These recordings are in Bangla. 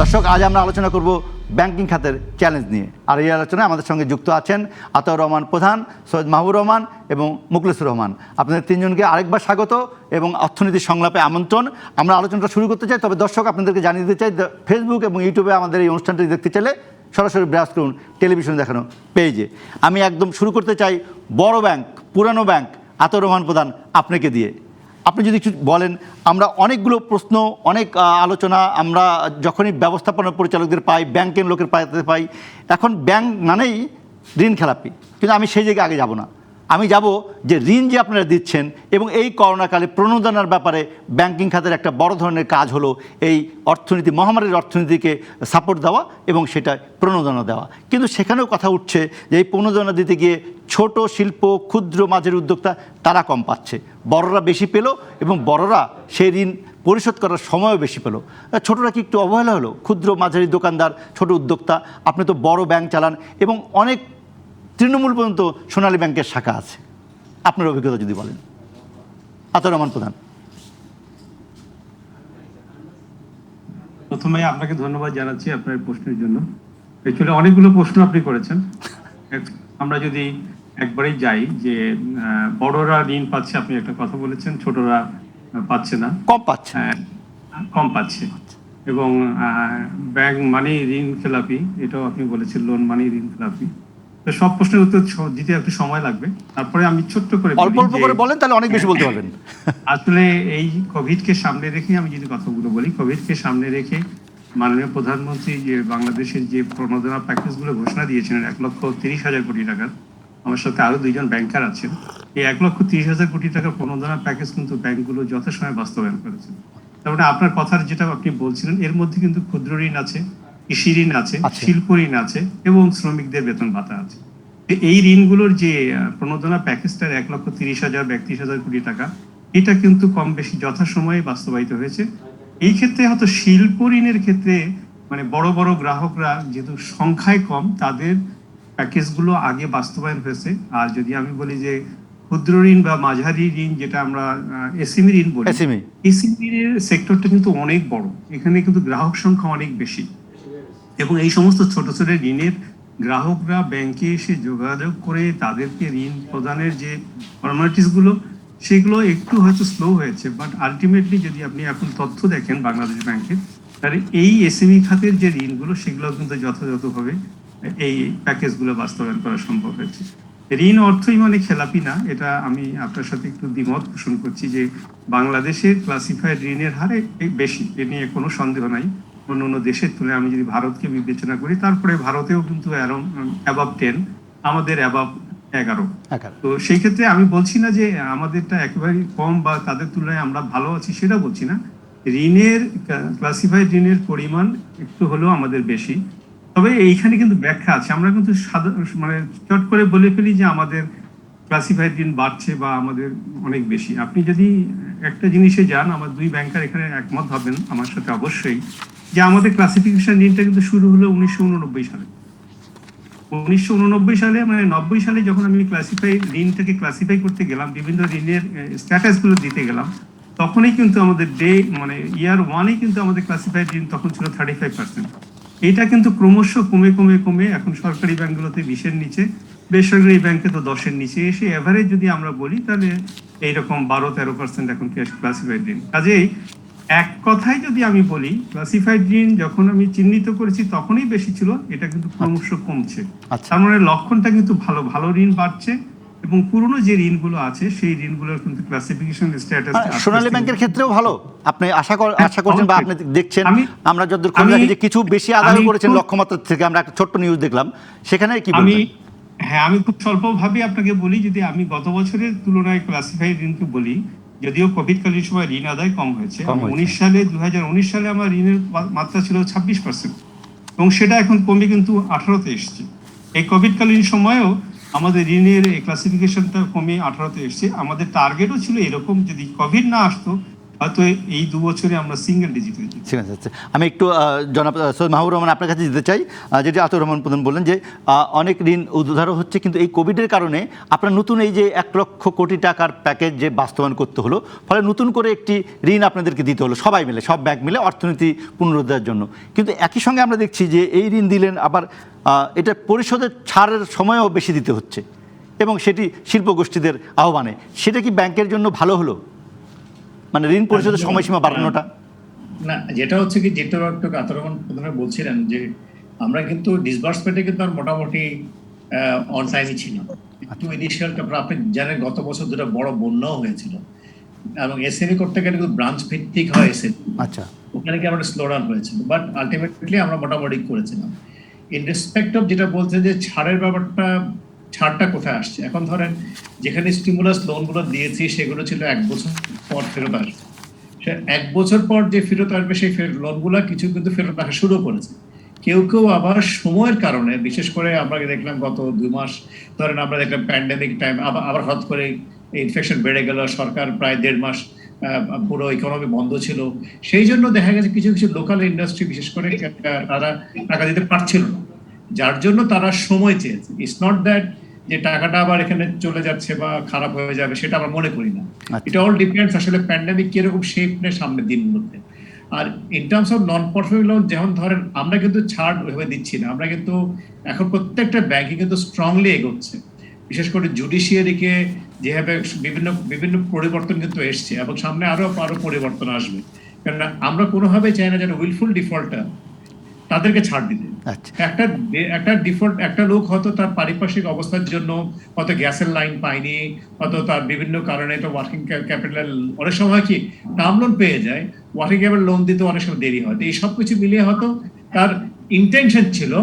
দর্শক, আজ আমরা আলোচনা করব ব্যাংকিং খাতের চ্যালেঞ্জ নিয়ে। আর এই আলোচনায় আমাদের সঙ্গে যুক্ত আছেন আতাউর রহমান প্রধান, সৈয়দ মাহবুবুর রহমান এবং মুখলেসুর রহমান। আপনাদের তিনজনকে আরেকবার স্বাগত এবং অর্থনীতি সংলাপে আমন্ত্রণ। আমরা আলোচনাটা শুরু করতে চাই, তবে দর্শক আপনাদেরকে জানিয়ে দিতে চাই, ফেসবুক এবং ইউটিউবে আমাদের এই অনুষ্ঠানটি দেখতে চাইলে সরাসরি ব্রাউজ করুন টেলিভিশনে দেখানো পেজে। আমি একদম শুরু করতে চাই বড় ব্যাংক, পুরানো ব্যাংক, আতাউর রহমান প্রধান, আপনাকে দিয়ে। আপনি যদি কিছু বলেন। আমরা অনেকগুলো প্রশ্ন, অনেক আলোচনা আমরা যখনই ব্যবস্থাপনা পরিচালকদের পাই, ব্যাংকের লোকের পাই, এখন ব্যাংক মানেই ঋণ খেলাপি। কিন্তু আমি সেই জায়গায় আগে যাব না। আমি যাব যে ঋণ যে আপনারা দিচ্ছেন এবং এই করোনাকালে প্রণোদনার ব্যাপারে ব্যাংকিং খাতের একটা বড় ধরনের কাজ হলো এই অর্থনীতি, মহামারীর অর্থনীতিকে সাপোর্ট দেওয়া এবং সেটা প্রণোদনা দেওয়া। কিন্তু সেখানেও কথা উঠছে যে এই প্রণোদনা দিতে গিয়ে ছোট শিল্প, ক্ষুদ্র মাঝের উদ্যোক্তা তারা কম পাচ্ছে, বড়রা বেশি পেল এবং বড়রা সেই ঋণ পরিশোধ করার সময়ও বেশি পেল। ছোটরা কি একটু অবহেলা হলো? ক্ষুদ্র মাঝারি দোকানদার, ছোট উদ্যোক্তা, আপনি তো বড় ব্যাংক চালান এবং অনেক তৃণমূল পর্যন্ত সোনালী ব্যাংকের শাখা আছে, আপনার অভিজ্ঞতা যদি বলেন। আতাউর রহমান প্রধান। প্রথমে আপনাকে ধন্যবাদ জানাচ্ছি আপনার প্রশ্নের জন্য। অ্যাকচুয়ালি অনেকগুলো প্রশ্ন আপনি করেছেন। আমরা যদি একবারেই যাই যে বড়রা ঋণ পাচ্ছে, আপনি একটা কথা বলেছেন, ছোটরা পাচ্ছে না, কম পাচ্ছে এবং ব্যাংক মানি ঋণ খেলাপি, এটাও আপনি বলেছেন, লোন মানি ঋণ খেলাপি। তো সব প্রশ্নের উত্তর দিতে একটু সময় লাগবে। তারপরে আমি ছোট্ট করে অল্প অল্প করে বলেন, তাহলে অনেক বেশি বলতে পারবেন। আসলে এই কোভিডকে সামনে রেখে আমি যদি কথাগুলো বলি, কোভিডকে সামনে রেখে মাননীয় প্রধানমন্ত্রী যে বাংলাদেশের যে প্রণোদনা প্যাকেজগুলো ঘোষণা দিয়েছিলেন 1,30,000 কোটি টাকার, আমার সাথে আরো দুইজন ব্যাংকার আছেন, এই 1,30,000 কোটি টাকার প্রণোদনা প্যাকেজ কিন্তু ব্যাংকগুলো যথাসময়ে বাস্তবায়ন করেছে। তার মানে আপনার কথার যেটা আপনি বলছিলেন, এর মধ্যে কিন্তু ক্ষুদ্র ঋণ আছে, কৃষি ঋণ আছে, শিল্প ঋণ আছে এবং শ্রমিকদের বেতন ভাতা আছে। এই ঋণগুলোর যে প্রণোদনা প্যাকেজটার 1,30,000 32,000 কোটি টাকা, এটা কিন্তু কম বেশি যথাসময়ে বাস্তবায়িত হয়েছে। এই ক্ষেত্রে হয়তো শিল্প ঋণের ক্ষেত্রে মানে বড় বড় গ্রাহকরা যেহেতু সংখ্যায় কম, তাদের প্যাকেজগুলো আগে বাস্তবায়ন হয়েছে। আর যদি আমি বলি যে ক্ষুদ্র ঋণ বা মাঝারি ঋণ, যেটা আমরা এসএমই ঋণ বলি, এসএমই ঋণের সেক্টরটা কিন্তু অনেক বড়, এখানে কিন্তু গ্রাহক সংখ্যা অনেক বেশি এবং এই সমস্ত ছোট ছোট ঋণের গ্রাহকরা ব্যাংকে এসে যোগাযোগ করে তাদেরকে ঋণ প্রদানের যে ফর্মালিটিস গুলো, সেগুলো একটু হয়তো স্লো হয়েছে। বাট আলটিমেটলি যদি আপনি এখন তথ্য দেখেন বাংলাদেশ ব্যাংকের, তাহলে এই এসএমই খাতের যে ঋণগুলো, সেগুলো কিন্তু যথাযথভাবে এই প্যাকেজগুলো বাস্তবায়ন করা সম্ভব হয়েছে। ঋণ অর্থই মানে খেলাপি না, এটা আমি আপনার সাথে একটু দ্বিমত পোষণ করছি যে বাংলাদেশের ক্লাসিফাইড ঋণের হারে বেশি, এ নিয়ে কোনো সন্দেহ নাই। অন্য দেশের তুলনায় আমি যদি ভারতকে বিবেচনা করি, তারপরে ভারতেও কিন্তু অ্যাবাভ 10, আমাদের অ্যাবাভ 11। তো সেই ক্ষেত্রে আমি বলছি না যে আমাদেরটা একেবারেই কম বা তাদের তুলনায় আমরা ভালো আছি, সেটা বলছি না। ঋণের ক্লাসিফাইড ঋণের পরিমাণ একটু হলেও আমাদের বেশি, তবে এইখানে কিন্তু ব্যাখ্যা আছে। আমরা কিন্তু মানে চট করে বলে ফেলি যে আমাদের ক্লাসিফাইড ঋণ বাড়ছে বা আমাদের অনেক বেশি। আপনি যদি একটা জিনিসে যান, আমার দুই ব্যাংকার এখানে একমত হবেন আমার সাথে অবশ্যই, যে আমাদের ক্লাসিফিকেশন ঋণটা কিন্তু শুরু হলো 1989 সালে। 1989 সালে মানে 90 সালে যখন আমি ঋণটাকে ক্লাসিফাই করতে গেলাম, বিভিন্ন ঋণের স্ট্যাটাস গুলো দিতে গেলাম, তখনই কিন্তু আমাদের ইয়ার 1-এ কিন্তু আমাদের ক্লাসিফাইড ঋণ তখন ছিল 35%। এটা কিন্তু ক্রমশ কমে কমে কমে এখন সরকারি ব্যাংকগুলোতে 20-এর নিচে, বেসরকারি ব্যাংকে তো 10-এর নিচে এসে এভারেজ যদি আমরা বলি তাহলে এইরকম 12-13% এখন ক্লাসিফাইড ঋণ। কাজেই এক কথায় যদি আমি বলি, ক্লাসিফাইড ঋণ যখন আমি চিহ্নিত করেছি তখনই বেশি ছিল, এটা কিন্তু ক্রমশ কমছে। তার মানে লক্ষণটা কিন্তু ভালো, ভালো ঋণ বাড়ছে এবং পুরনো যে ঋণগুলো আছে সেই ঋণগুলোর কিন্তু ক্লাসিফিকেশন স্ট্যাটাস সোনালী ব্যাংকের ক্ষেত্রেও ভালো। আপনি আশা করছেন বা আপনি দেখছেন, আমরা যতদূর খবর রাখি যে কিছু বেশি আদায় করেছেন লক্ষ্যমাত্রা থেকে। আমরা একটা ছোট্ট নিউজ দেখলাম, সেখানে কি বলবেন? আমি খুব স্বল্পভাবে আপনাকে বলি, যদি আমি গত বছরের তুলনায় ক্লাসিফাইড ঋণকে বলি, যদিও কোভিডকালীন সময় ঋণ আদায় কম হয়েছে। 2019 সালে আমার ঋণের মাত্রা ছিল 26% এবং সেটা এখন কমে কিন্তু 18-তে এসছে। এই কোভিডকালীন সময়েও আমাদের ঋণের ক্লাসিফিকেশনটা কমে 18-তে এসছে। আমাদের টার্গেটও ছিল এরকম, যদি কোভিড না আসতো হয়তো এই 2 বছরে আমরা সিঙ্গেল ডিজিট হয়েছি। ঠিক আছে। আমি একটু জনাব সৈয়দ মাহবুব রহমান আপনার কাছে যেতে চাই, যেটি আতর রহমান প্রধান বললেন যে অনেক ঋণ উদ্ধারও হচ্ছে, কিন্তু এই কোভিডের কারণে আপনার নতুন এই যে 1 লক্ষ কোটি টাকার প্যাকেজ যে বাস্তবায়ন করতে হলো, ফলে নতুন করে একটি ঋণ আপনাদেরকে দিতে হলো সবাই মিলে, সব ব্যাংক মিলে অর্থনীতি পুনরুদ্ধারের জন্য। কিন্তু একই সঙ্গে আমরা দেখছি যে এই ঋণ দিলেন আবার এটা পরিশোধের ছাড়ের সময়ও বেশি দিতে হচ্ছে, এবং সেটি শিল্পগোষ্ঠীদের আহ্বানে। সেটা কি ব্যাংকের জন্য ভালো হলো, মানে ঋণ পরিশোধের সময়সীমা বাড়ানোটা? না, যেটা হচ্ছে কি, যেটা একটু আতর রহমান প্রথমে বলছিলেন যে আমরা কিন্তু ডিসবার্সমেন্টে কিন্তু আর মোটামুটি অন টাইমই ছিল। একটু ইনিশিয়াল আপনি জানেন গত বছর 2টা বড় বন্যাও হয়েছিল, এবং এসএমই করতে গেলে কিন্তু ব্রাঞ্চ ভিত্তিক হয় এসএমই। আচ্ছা, ওখানে কি আমাদের স্লো ডাউন হয়েছিল, বাট আলটিমেটলি আমরা মোটামুটি করেছিলাম। ইন রেসপেক্ট অফ যেটা বলছে যে ছাড়ের ব্যাপারটা, ছাড়টা কোথায় আসছে? এখন ধরেন যেখানে স্টিমুলাস লোনগুলো দিয়েছি সেগুলো ছিল 1 বছর পর ফেরত আসবে। সে 1 বছর পর যে ফেরত আসবে সেই লোনগুলো কিছু কিন্তু ফেরত আসা শুরু করেছে। কেউ কেউ আবার সময়ের কারণে, বিশেষ করে আমরা দেখলাম গত 2 মাস ধরেন আমরা দেখলাম প্যান্ডেমিক টাইম, আবার হঠাৎ করে ইনফেকশন বেড়ে গেল, সরকার প্রায় 1.5 মাস পুরো ইকোনমি বন্ধ ছিল। সেই জন্য দেখা গেছে কিছু কিছু লোকাল ইন্ডাস্ট্রি বিশেষ করে তারা টাকা দিতে পারছিল না, যার জন্য তারা সময় চেয়েছে। ইটস নট দ্যাট যে টাকাটা আবার এখানে চলে যাচ্ছে বা খারাপ হয়ে যাবে, সেটা আমরা মনে করি না। এটা অল ডিপেন্ডস আসলে প্যান্ডেমিক কিরকম শেপ নেয় সামনের দিনগুলোতে। আর in terms of non performing loan, যেমন ধরেন আমরা কিন্তু ছাড় ওইভাবে দিচ্ছি না, আমরা কিন্তু এখন প্রত্যেকটা ব্যাংকে কিন্তু স্ট্রংলি এগোচ্ছে। বিশেষ করে জুডিশিয়ারিকে যেভাবে বিভিন্ন বিভিন্ন পরিবর্তন কিন্তু এসছে, এবং সামনে আরো পরিবর্তন আসবে। কেননা আমরা কোনোভাবে চাই না যেন উইলফুল ডিফল্টার তাদেরকে ছাড় দিতে। একটা ডিফল্ট একটা লোক হয়তো তার পারিপার্শ্বিক অবস্থার জন্য হয়তো গ্যাসের লাইন পায়নি, হয়তো তার বিভিন্ন কারণে তো ওয়ার্কিং ক্যাপিটাল, অনেক সময় কি টার্ম লোন পেয়ে যায়, ওয়ার্কিং ক্যাপিটাল লোন দিতে অনেক সময় দেরি হয়। এই সব কিছু মিলিয়ে হয়তো তার ইন্টেনশন ছিল,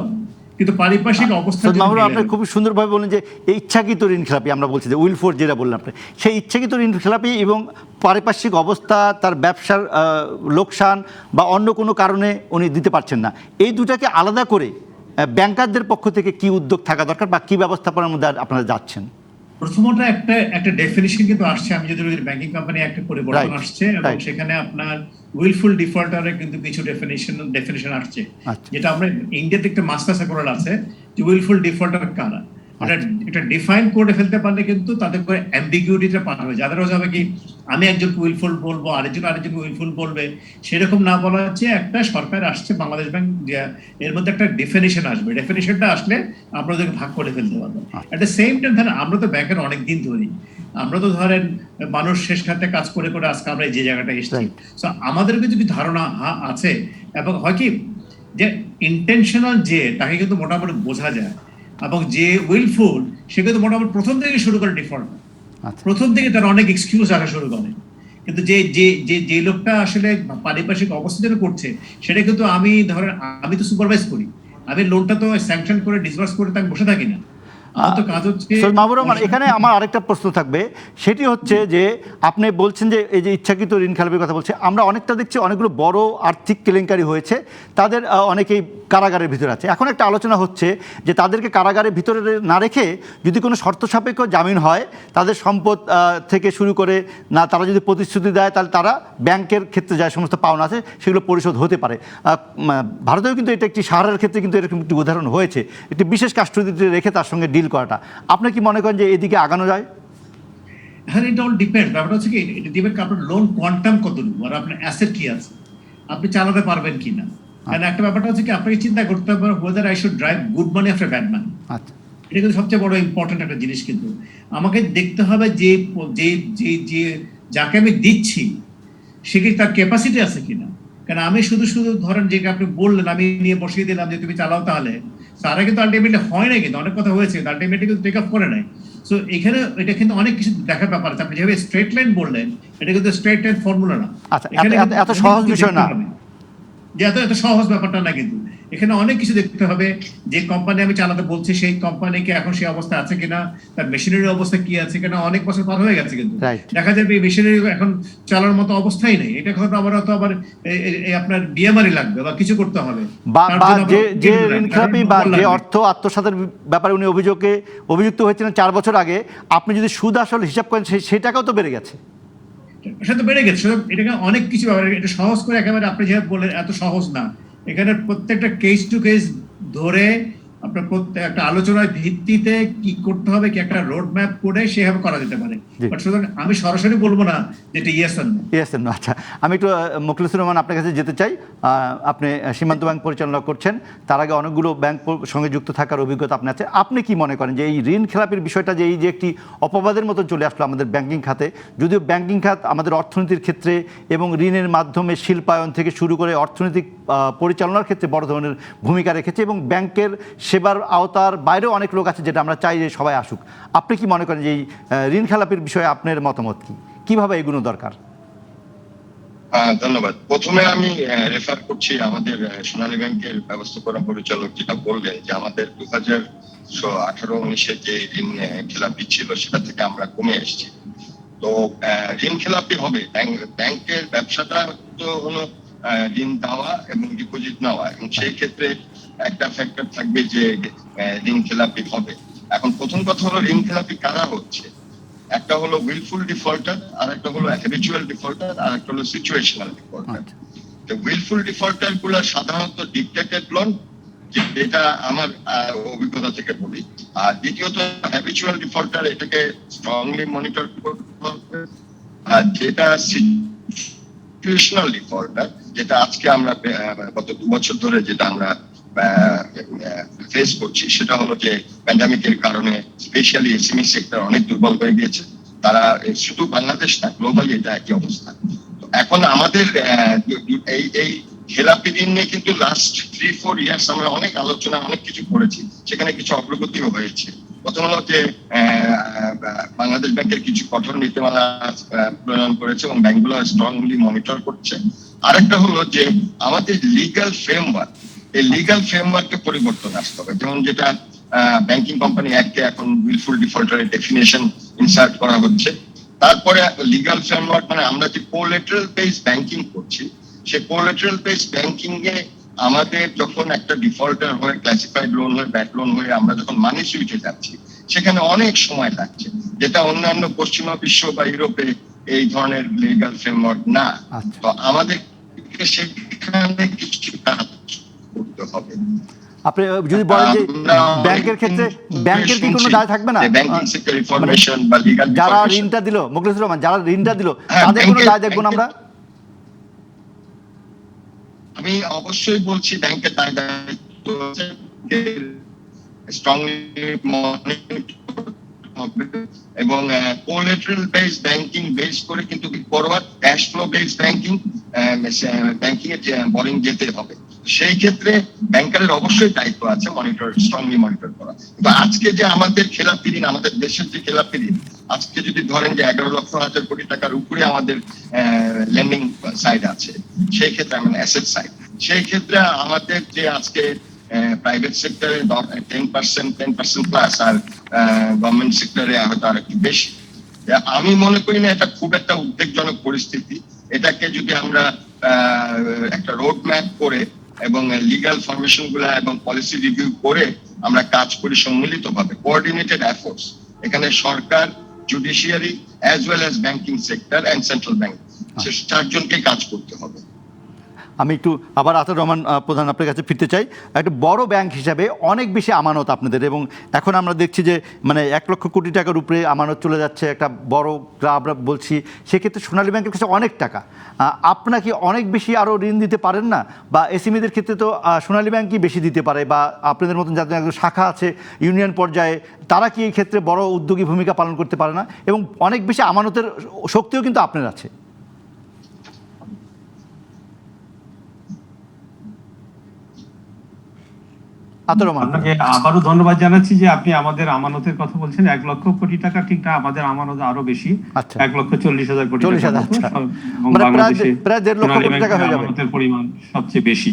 কিন্তু পারিপার্শ্বিক অবস্থা। আপনি খুব সুন্দরভাবে বলেন যে এই ইচ্ছাকৃত ঋণ খেলাপি, আমরা বলছি যে উইল ফোর, যেটা বললেন আপনি, সেই ইচ্ছাকৃত ঋণ খেলাপি এবং পারিপার্শ্বিক অবস্থা, তার ব্যবসার লোকসান বা অন্য কোনো কারণে উনি দিতে পারছেন না, এই দুটাকে আলাদা করে ব্যাংকারদের পক্ষ থেকে কি উদ্যোগ থাকা দরকার বা কি ব্যবস্থাপনার মধ্যে আপনারা যাচ্ছেন? প্রথমত একটা ডেফিনিশন কিন্তু আসছে, আমি যদি ব্যাংকিং কোম্পানি একটা পরিবর্তন আসছে, এবং সেখানে আপনার উইলফুল ডিফল্টারের কিন্তু কিছু ডেফিনিশন আসছে, যেটা আমরা ইন্ডিয়াতে একটা মাস্টার সার্কুলার আছে যে উইলফুল ডিফল্টার কারা। এটা ডিফাইন করে ফেলতে পারলে কিন্তু তাদের করে অ্যাম্বিগুইটিটা পার হবে। যাদের হবে কি আমি একজনকে উইলফুল বলবো, আরেকজনকে উইলফুল বলবে, সেরকম না বলা হচ্ছে। একটা সরকার আসছে বাংলাদেশ ব্যাংক, এর মধ্যে একটা ডেফিনিশন আসবে। ডেফিনিশনটা আসলে আমরা ওদেরকে ভাগ করে ফেলতে পারবো। এট দ্য সেম টাইম ধরেন আমরা তো ব্যাংকের অনেক দিন ধরি, আমরা তো ধরেন মানুষ শেষ খাতে কাজ করে করে আজকে আমরা যে জায়গাটা এসেছি। সো আমাদের কিছু ধারণা আছে, এবং হয় কি যে ইন্টেনশনাল যে তাকে কিন্তু মোটামুটি বোঝা যায়, এবং যে উইলফুল সে কিন্তু মোটামুটি প্রথম থেকে শুরু করে ডিফল্ট, প্রথম থেকে তার অনেক এক্সকিউজ আসা শুরু করে। কিন্তু যে লোকটা আসলে পারিপার্শ্বিক অবস্থা যেটা করছে, সেটা কিন্তু আমি তো সুপারভাইজ করি, আমি লোনটা তো স্যাংশন করে ডিসবার্স করে তাকে বসে থাকি না। মাহবুব রহমান, এখানে আমার আরেকটা প্রশ্ন থাকবে, সেটি হচ্ছে যে আপনি বলছেন যে এই যে ইচ্ছাকৃত ঋণ খেলাপির কথা বলছে, আমরা অনেকটা দেখছি অনেকগুলো বড় আর্থিক কেলেঙ্কারি হয়েছে, তাদের অনেকেই কারাগারের ভিতরে আছে। এখন একটা আলোচনা হচ্ছে যে তাদেরকে কারাগারের ভিতরে না রেখে যদি কোনো শর্ত সাপেক্ষ জামিন হয়, তাদের সম্পদ থেকে শুরু করে না, তারা যদি প্রতিশ্রুতি দেয় তাহলে তারা ব্যাংকের ক্ষেত্রে যায় সমস্ত পাওনা আছে সেগুলো পরিশোধ হতে পারে। ভারতেও কিন্তু এটা একটি সাহারার ক্ষেত্রে কিন্তু এরকম একটি উদাহরণ হয়েছে, একটি বিশেষ কাস্টডিতে রেখে তার সঙ্গে ডিল করাটা। আপনি কি মনে করেন যে এদিকে আগানো যায়? হ্যাঁ, এটা অল ডিপেন্ড। ব্যাপারটা হচ্ছে কি, এটা ডিপেন্ড আপনার লোন কোয়ান্টাম কতটুকু আর আপনার অ্যাসেট কি আছে, আপনি চালাতে পারবেন কিনা। কারণ একটা ব্যাপারটা হচ্ছে কি, আপনাকে চিন্তা করতে হবে whether I should drive good money after bad money। আচ্ছা, এটা কিন্তু সবচেয়ে বড় ইম্পর্টেন্ট একটা জিনিস। কিন্তু আমাকে দেখতে হবে যে যাকে আমি দিচ্ছি সে কি তার ক্যাপাসিটি আছে কিনা। কারণ আমি শুধু ধরেন যে আপনি বললেন আমি নিয়ে বসিয়ে দিলাম যে তুমি চালাও, তাহলে তারা কিন্তু আলটিমেটলি হয় না, কিন্তু অনেক কথা হয়েছে, আলটিমেটলি কিন্তু টেক আপ করে নাই। সো এখানে এটা কিন্তু অনেক কিছু দেখার ব্যাপার আছে। আপনি যেভাবে স্ট্রেট লাইন বললেন, এটা কিন্তু স্ট্রেট লাইন ফর্মুলা না। আচ্ছা, এত সহজ বিষয় না, যে এত সহজ ব্যাপারটা না। কিন্তু এখানে অনেক কিছু দেখতে হবে। যে কোম্পানি আমি চালাতে বলছি সেই কোম্পানিকে এখন সেই অবস্থা আছে কিনা, তার মেশিনারি অবস্থা কি আছে কিনা। অনেক বছর পার হয়ে গেছে, কিন্তু দেখা যাবে এই মেশিনারি এখন চালানোর মতো অবস্থাই নেই। এটা হয়তো আবার আপনার বিএমআরই লাগবে বা কিছু করতে হবে, বা যে ঋণ খেলাপি বা যে অর্থ আত্মসাতের ব্যাপারে উনি অভিযুক্ত হয়েছিলেন 4 বছর আগে, আপনি যদি সুদ আসল হিসাব করেন সেই টাকাও তো বেড়ে গেছে। সেটা তো বেড়ে গেছে, এটাকে অনেক কিছু ব্যাপার, এটা সহজ করে একেবারে আপনি যেভাবে বললেন এত সহজ না। এখানে প্রত্যেকটা কেস টু কেস ধরে আপনার প্রত্যেক একটা আলোচনার ভিত্তিতে কি করতে হবে, কি একটা রোড ম্যাপ করে সেভাবে করা যেতে পারে। জি। বাট সুতরাং আমি সরাসরি বলবো না যে এটা ইয়েস আর নো। Yes no. আচ্ছা, আমি একটু মুখলিসুর রহমান আপনার কাছে যেতে চাই। আপনি সীমান্ত ব্যাংক পরিচালনা করছেন, তার আগে অনেকগুলো ব্যাংক সঙ্গে যুক্ত থাকার অভিজ্ঞতা আপনার আছে। আপনি কি মনে করেন যে এই ঋণ খেলাপির বিষয়টা যে এই যে একটি অপবাদের মতো চলে আসলো আমাদের ব্যাংকিং খাতে, যদিও ব্যাংকিং খাত আমাদের অর্থনীতির ক্ষেত্রে এবং ঋণের মাধ্যমে শিল্পায়ন থেকে শুরু করে অর্থনৈতিক পরিচালনার ক্ষেত্রে বড় ধরনের ভূমিকা রেখেছে এবং ব্যাংকের সেবার আওতার বাইরেও অনেক লোক আছে, যেটা আমরা চাই যে সবাই আসুক। আপনি কি মনে করেন যে এই ঋণ খেলাপির বিষয়ে আপনার মতামত কি, কিভাবে এগুলো দরকার? ধন্যবাদ। প্রথমে আমি রেফার করছি আমাদের সোনালী ব্যাংকের ব্যবস্থাপনা পরিচালক যেটা বললেন যে আমাদের 2018-19 যে ঋণ খেলাপি ছিল সেটা থেকে আমরা কমে এসেছি। তো ঋণ খেলাপি হবে, ব্যাংকের ব্যবসাটা তো হলো ঋণ দেওয়া এবং ডিপোজিট নেওয়া, এবং সেই ক্ষেত্রে একটা ফ্যাক্টর থাকবে যে ঋণ খেলাপি হবে। এখন প্রথম কথা হলো ঋণ খেলাপি কারা হচ্ছে। একটা হলো উইলফুল ডিফল্টার, আর একটা হলো হ্যাবিচুয়াল ডিফল্টার, আর একটা হলো সিচুয়েশনাল ডিফল্টার। তো উইলফুল ডিফল্টার গুলো সাধারণত ডিক্টেটেড লোন, যেটা আমার অভিজ্ঞতা থেকে বলি। আর দ্বিতীয়ত হ্যাবিচুয়াল ডিফল্টার, এটাকে স্ট্রংলি মনিটর করতে হবে। আর যেটা সিচুয়েশনাল ডিফল্টার, যেটা আজকে আমরা গত 2 বছর ধরে যেটা আমরা ফেস করছি, সেটা হলো যে প্যান্ডামিকের কারণে স্পেশালি এসএমই সেক্টর অনেক দুর্বল হয়ে গিয়েছে। তারা শুধু বাংলাদেশ না, গ্লোবালি এটা একই অবস্থা। তো এখন আমাদের এই খেলাপি ঋণ নিয়ে কিন্তু লাস্ট 3-4 ইয়ার্স আমরা অনেক আলোচনা, অনেক কিছু করেছি, সেখানে কিছু অগ্রগতিও হয়েছে। প্রথম হলো যে বাংলাদেশ ব্যাংকের কিছু কঠোর নীতিমালা প্রণয়ন করেছে এবং ব্যাংকগুলো স্ট্রংলি মনিটর করছে। আরেকটা হলো যে আমাদের লিগ্যাল ফ্রেমওয়ার্ক, এই লিগ্যাল ফ্রেমওয়ার্কে পরিবর্তন আসতে হবে। যেমন যেটা ব্যাংকিং কোম্পানি অ্যাক্টে এখন উইলফুল ডিফল্টারের ডেফিনেশন ইনসার্ট করা হচ্ছে। তারপরে লিগ্যাল ফ্রেমওয়ার্ক মানে আমরা যে কোল্যাটারাল বেসড ব্যাংকিং করছি, সেই কোল্যাটারাল বেসড ব্যাংকিং এ আমাদের যখন একটা ডিফল্টার হয়ে ক্লাসিফাইড লোন হয়ে ব্যাড লোন হয়ে আমরা যখন মানি সুইচে যাচ্ছি, সেখানে অনেক সময় লাগছে, যেটা অন্যান্য পশ্চিমা বিশ্ব বা ইউরোপে এই ধরনের লিগ্যাল ফ্রেমওয়ার্ক না। তো আমাদের সেখানে কিছু কাজ করতে হবে। আপনি যদি বলেন যে ব্যাংকের ক্ষেত্রে ব্যাংকের কি কোনো দায় থাকবে না, ব্যাংকিং সেক্টর রিফরমেশন বা লিগ্যাল যারা ঋণটা দিল, মুখলিসুর রহমান, যারা ঋণটা দিল তাদের কোনো দায় দেখব না আমরা? আমি অবশ্যই বলছি ব্যাংকের দায় দায়িত্ব আছে, স্ট্রংলি মনিটর হবে এবং কোল্যাটারাল বেসড ব্যাংকিং বেস করে কিন্তু forward cash flow based banking এর বলিং যেতে হবে। সেই ক্ষেত্রে ব্যাংকারের অবশ্যই দায়িত্ব আছে মনিটর, স্ট্রংলি মনিটর করা। কিন্তু আজকে যে আমাদের খেলাপি ঋণ, আমাদের দেশের যে খেলাপি ঋণ, আজকে যদি ধরেন যে 11,00,000 কোটি টাকার উপরে আমাদের লেন্ডিং সাইড আছে, সেই ক্ষেত্রে মানে অ্যাসেট সাইড, সেই ক্ষেত্রে আমাদের যে আজকে প্রাইভেট সেক্টরে 10% প্লাস, আর গভর্নমেন্ট সেক্টরে হয়তো আর একটু বেশি। আমি মনে করি না এটা খুব একটা উদ্বেগজনক পরিস্থিতি। এটাকে যদি আমরা একটা রোড ম্যাপ করে এবং লিগ্যাল ফরমেশন গুলা এবং পলিসি রিভিউ করে আমরা কাজ করি সম্মিলিতভাবে, কোঅর্ডিনেটেড এফোর্টস, এখানে সরকার, judiciary as well as banking sector and central bank, চারজনকে কাজ করতে হবে। আমি একটু আবার আতাউর রহমান প্রধান আপনার কাছে ফিরতে চাই। একটা বড় ব্যাংক হিসাবে অনেক বেশি আমানত আপনাদের, এবং এখন আমরা দেখছি যে মানে 1 লক্ষ কোটি টাকার উপরে আমানত চলে যাচ্ছে একটা বড়, আমরা বলছি সেক্ষেত্রে সোনালী ব্যাংকের কাছে অনেক টাকা। আপনাকে অনেক বেশি আরও ঋণ দিতে পারেন না? বা এসএমইদের ক্ষেত্রে তো সোনালী ব্যাংকই বেশি দিতে পারে, বা আপনাদের মতন যাদের একজন শাখা আছে ইউনিয়ন পর্যায়ে, তারা কি এই ক্ষেত্রে বড় উদ্যোগী ভূমিকা পালন করতে পারে না? এবং অনেক বেশি আমানতের শক্তিও কিন্তু আপনার আছে। আপনাকে আবারও ধন্যবাদ জানাচ্ছি যে আপনি আমাদের আমানতের কথা বলছেন। 1 লক্ষ কোটি টাকা ঠিক না, আমাদের আমানত আরো বেশি, 1,40,000 কোটি টাকা, বাংলাদেশে প্রায় 1.5 লক্ষ কোটি টাকা হয়ে যাবে, আমানতের পরিমাণ সবচেয়ে বেশি।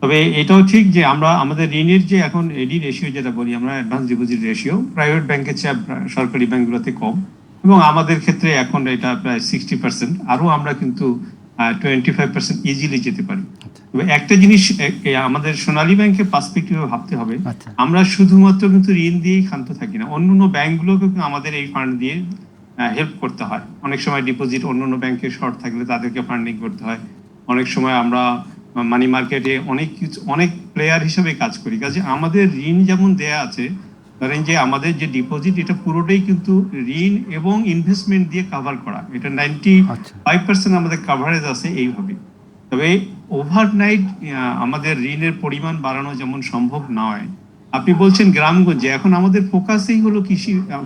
তবে এটাও ঠিক যে আমরা আমাদের ঋণের যে এখন এডি রেশিও যেটা বলি আমরা, অ্যাডভান্স ডিপোজিট রেশিও, প্রাইভেট ব্যাংকের চেয়ে সরকারি ব্যাংকগুলোতে কম, এবং আমাদের ক্ষেত্রে এখন এটা প্রায় 60%, আরো আমরা কিন্তু 25% ইজিলি যেতে পারি। তবে একটা জিনিস আমাদের সোনালী ব্যাংকের পার্সপেক্টিভে ভাবতে হবে, আমরা শুধুমাত্র কিন্তু ঋণ দিয়েই ক্ষান্ত থাকি না, অন্যান্য ব্যাংকগুলোকে আমাদের এই ফান্ড দিয়ে হেল্প করতে হয়। অনেক সময় ডিপোজিট অন্য ব্যাংকের শর্ট থাকলে তাদেরকে ফান্ডিং করতে হয়। অনেক সময় আমরা মানি মার্কেটে অনেক প্লেয়ার হিসেবে কাজ করি। কাজে আমাদের ঋণ যেমন দেয়া আছে, ধরেন যে আমাদের যে ডিপোজিট এটা পুরোটাই কিন্তু ঋণ এবং ইনভেস্টমেন্ট দিয়ে কভার করা। এটা 95% আমাদের কাভারেজ আছে এইভাবে। তবে ওভারনাইট আমাদের ঋণের পরিমাণ বাড়ানো যেমন সম্ভব নয়। আপনি বলছেন গ্রামগঞ্জে, এখন আমাদের ফোকাসই হলো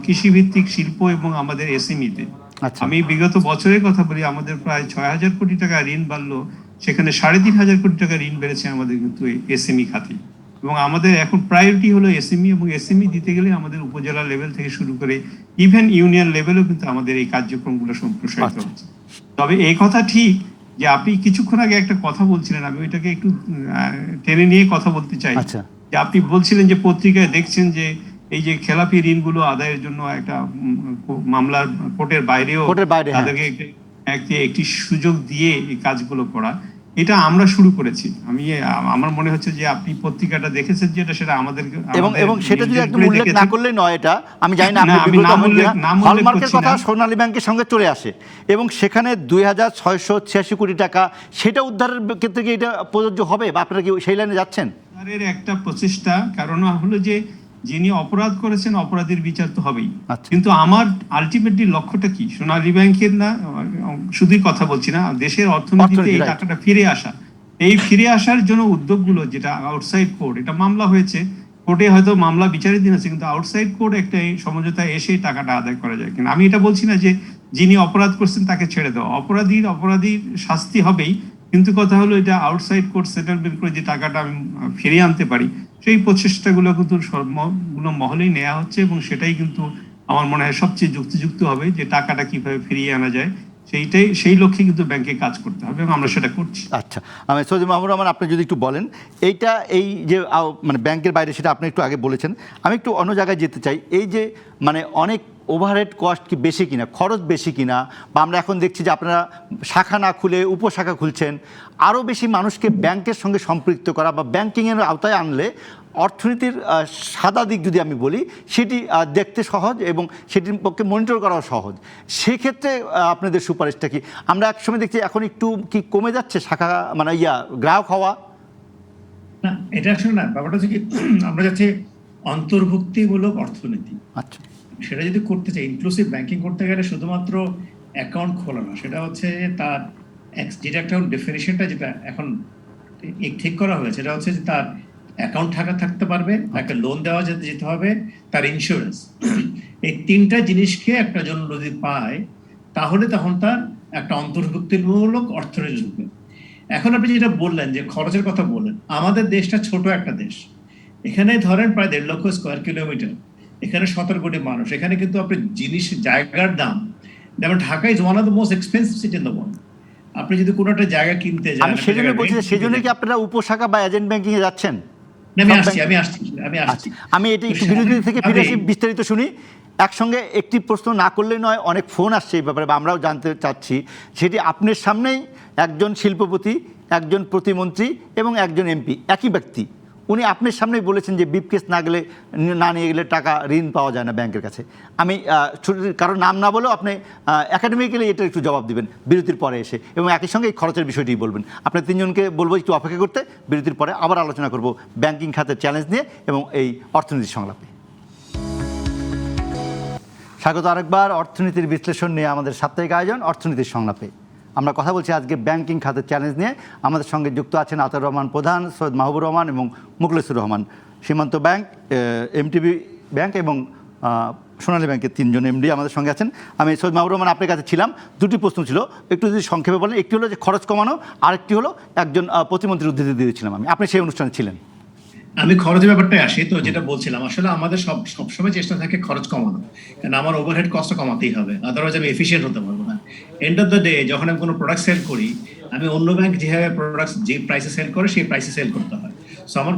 কৃষিভিত্তিক শিল্প এবং আমাদের এসএমইতে। আচ্ছা। আমি বিগত বছরের কথা বলি, আমাদের প্রায় 6,000 কোটি টাকা ঋণ বাড়লো, সেখানে 3,500 কোটি টাকা ঋণ বেড়েছে আমাদের কিন্তু এসএমই খাতে। এবং আমাদের এখন প্রায়োরিটি হলো এসএমই, এবং এসএমই দিতে গেলে আমাদের উপজেলা লেভেল থেকে শুরু করে ইভেন ইউনিয়ন লেভেলেও কিন্তু আমাদের এই কার্যক্রমগুলো সম্প্রসারিত হচ্ছে। তবে এই কথা ঠিক যে আপনি কিছুক্ষণ আগে একটা কথা বলছিলেন, আমি ওইটাকে একটু টেনে নিয়ে কথা বলতে চাই। আচ্ছা। যে আপনি বলছিলেন যে পত্রিকায় দেখছেন যে এই যে খেলাপি ঋণগুলো আদায়ের জন্য একটা মামলার কোর্টের বাইরেও তাদেরকে একটি সুযোগ দিয়ে এই কাজগুলো করা, এটা আমরা শুরু করেছি। আমার মনে হচ্ছে যে আপনি পত্রিকাটা দেখেছেন, যেটা সেটা আমাদের এবং সেটা যদি একদম উল্লেখ না করলেই নয়, এটা আমি জানি না আপনি হলমার্কের কথা সোনালী ব্যাংকের সঙ্গে চলে আসে এবং সেখানে 2,686 কোটি টাকা, সেটা উদ্ধারের ক্ষেত্রে কি এটা প্রযোজ্য হবে বা আপনারা কি সেই লাইনে যাচ্ছেন? একটা প্রচেষ্টা, কারণ হলো যে যিনি অপরাধ করেছেন অপরাধীর বিচার তো হবেই। কিন্তু আমার আলটিমেটলি লক্ষ্যটা কি, সোনালী ব্যাংকের না শুধুই কথা বলছি না, দেশের অর্থনীতিতে এই টাকাটা ফিরে আসা। এই ফিরে আসার জন্য উদ্যোগগুলো, যেটা আউটসাইড কোর্ট, এটা মামলা হয়েছে কোর্টে, হয়তো মামলা বিচারাধীন আছে, কিন্তু আউটসাইড কোর্ট একটা সমঝোতা এসে টাকাটা আদায় করা যায় কিনা। আমি এটা বলছি না যে যিনি অপরাধ করছেন তাকে ছেড়ে দেওয়া, অপরাধীর শাস্তি হবেই, কিন্তু কথা হলো এটা আউটসাইড কোর্ট সেটেলমেন্ট করে যে টাকাটা আমি ফিরিয়ে আনতে পারি, সেই প্রচেষ্টাগুলো কিন্তু সবগুলো মহলেই নেওয়া হচ্ছে, এবং সেটাই কিন্তু আমার মনে হয় সবচেয়ে যুক্তিযুক্ত হবে, যে টাকাটা কিভাবে ফিরিয়ে আনা যায় সেই লক্ষ্যে কিন্তু ব্যাংকে কাজ করতে হবে, এবং আমরা সেটা করছি। আচ্ছা, আমি সৈয়দ মাহবুবুর রহমান, আপনি যদি একটু বলেন এইটা, এই যে মানে ব্যাংকের বাইরে, সেটা আপনি একটু আগে বলেছেন, আমি একটু অন্য জায়গায় যেতে চাই। এই যে মানে অনেক ওভারহেড কস্ট কি বেশি কিনা, খরচ বেশি কিনা, বা আমরা এখন দেখছি যে আপনারা শাখা না খুলে উপশাখা খুলছেন, আরও বেশি মানুষকে ব্যাংকের সঙ্গে সম্পৃক্ত করা বা ব্যাংকিংয়ের আওতায় আনলে অর্থনীতির সাদা দিক যদি আমি বলি, সেটি দেখতে সহজ এবং সেটির পক্ষে মনিটর করাও সহজ। সেক্ষেত্রে আপনাদের সুপারিশটা কি? আমরা একসময় দেখছি এখন একটু কি কমে যাচ্ছে শাখা, মানে গ্রাহক হওয়া? না, এটা আসলে না, ব্যাপারটা হচ্ছে কি, আমরা যাচ্ছি অন্তর্ভুক্তিমূলক অর্থনীতি। আচ্ছা, সেটা যদি করতে চাই, ইনক্লুসিভ ব্যাংকিং করতে গেলে শুধুমাত্র অ্যাকাউন্ট খোলা না, সেটা হচ্ছে তার যেটা একটা ডেফিনিশনটা যেটা এখন ঠিক করা হয়েছে, সেটা হচ্ছে যে তার অ্যাকাউন্ট থাকতে পারবে, একটা লোন দেওয়া যেতে হবে, তার ইন্স্যুরেন্স, এই তিনটা জিনিসকে একটা জন যদি পায়, তাহলে তখন তার একটা অন্তর্ভুক্তিমূলক অর্থনীতি ঢুকবে। এখন আপনি যেটা বললেন যে খরচের কথা বললেন, আমাদের দেশটা ছোট একটা দেশ, এখানে ধরেন প্রায় 1.5 লক্ষ স্কোয়ার কিলোমিটার, এখানে 17 কোটি মানুষ, এখানে কিন্তু আপনি জায়গার দাম, যেমন Dhaka is one of the most expensive city in the world. আপনি যদি কোনো একটা জায়গা কিনতে যান, আমি সেজন্য বলছি, সেজন্য কি আপনারা উপশাখা বা এজেন্ট ব্যাংকিং এ যাচ্ছেন? আমি এটি একটু বিরোধী থেকে ফিরে আসি, বিস্তারিত শুনি। একসঙ্গে একটি প্রশ্ন না করলেই নয়, অনেক ফোন আসছে এই ব্যাপারে, বা আমরাও জানতে চাচ্ছি। সেটি আপনার সামনেই একজন শিল্পপতি, একজন প্রতিমন্ত্রী এবং একজন এমপি, একই ব্যক্তি, উনি আপনার সামনেই বলেছেন যে বিপকেস না নিয়ে গেলে টাকা ঋণ পাওয়া যায় না ব্যাংকের কাছে। আমি কারোর নাম না বলেও আপনি একাডেমিক্যালি এটা একটু জবাব দিবেন বিরতির পরে এসে, এবং একই সঙ্গে এই খরচের বিষয়টি বলবেন। আপনার তিনজনকে বলবো একটু অপেক্ষা করতে, বিরতির পরে আবার আলোচনা করব ব্যাংকিং খাতের চ্যালেঞ্জ নিয়ে এবং এই অর্থনীতির সংলাপে। স্বাগত আরেকবার অর্থনীতির বিশ্লেষণ নিয়ে আমাদের সাপ্তাহিক আয়োজন অর্থনীতির সংলাপে। আমরা কথা বলছি আজকে ব্যাংকিং খাতের চ্যালেঞ্জ নিয়ে। আমাদের সঙ্গে যুক্ত আছেন আতাউর রহমান প্রধান, সৈয়দ মাহবুবুর রহমান এবং মুখলেসুর রহমান, সীমান্ত ব্যাংক, এমটিবি ব্যাংক এবং সোনালী ব্যাংকের তিনজন এমডি আমাদের সঙ্গে আছেন। আমি সৈয়দ মাহবুবুর রহমান, আপনার কাছে ছিলাম, দুটি প্রশ্ন ছিল, একটু যদি সংক্ষেপে বলেন। একটি হলো যে খরচ কমানো, আরেকটি হলো একজন প্রতিমন্ত্রীর উদ্ধৃতি দিয়েছিলাম আমি, আপনি সেই অনুষ্ঠানে ছিলেন। আমি খরচের ব্যাপারটাই আসি। তো যেটা বলছিলাম, আসলে আমাদের সবসময় চেষ্টা থাকে খরচ কমানো, কারণ আমার ওভারহেড কস্ট কমাতেই হবে, আদারওয়াইজ আমি এফিশিয়েন্ট হতে পারবো না। এন্ড অফ দ্য ডে যখন আমি কোনো প্রোডাক্ট সেল করি, আমি অন্য ব্যাংক যেভাবে প্রোডাক্ট যে প্রাইসে সেল করে সেই প্রাইসে সেল করতে হয়। সো আমার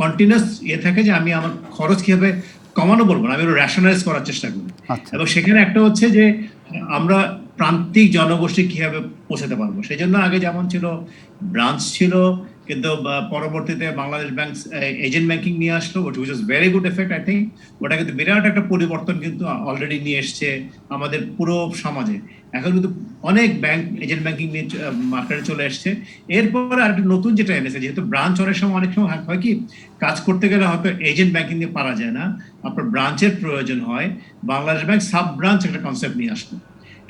কন্টিনিউয়াস থাকে যে আমি আমার খরচ কিভাবে কমানো বলবো না, আমি রেশনালাইজ করার চেষ্টা করি। এবং সেখানে একটা হচ্ছে যে আমরা প্রান্তিক জনগোষ্ঠী কিভাবে পৌঁছাতে পারবো, সেই জন্য আগে যেমন ছিল ব্রাঞ্চ ছিল, কিন্তু পরবর্তীতে বাংলাদেশ ব্যাংক এজেন্ট ব্যাংকিং নিয়ে আসলো, which was very good effect I think। ওটা কিন্তু বিরাট একটা পরিবর্তন কিন্তু অলরেডি নিয়ে এসছে আমাদের পুরো সমাজে। এখন কিন্তু অনেক ব্যাংক এজেন্ট ব্যাংকিং নিয়ে মার্কেটে চলে এসছে। এরপরে আরেকটা নতুন যেটা এনেছে, যেহেতু ব্রাঞ্চ অনেক সময় হয় কি কাজ করতে গেলে হয়তো এজেন্ট ব্যাংকিং দিয়ে পারা যায় না, আপনার ব্রাঞ্চের প্রয়োজন হয়। বাংলাদেশ ব্যাংক সাব ব্রাঞ্চ একটা কনসেপ্ট নিয়ে আসলো,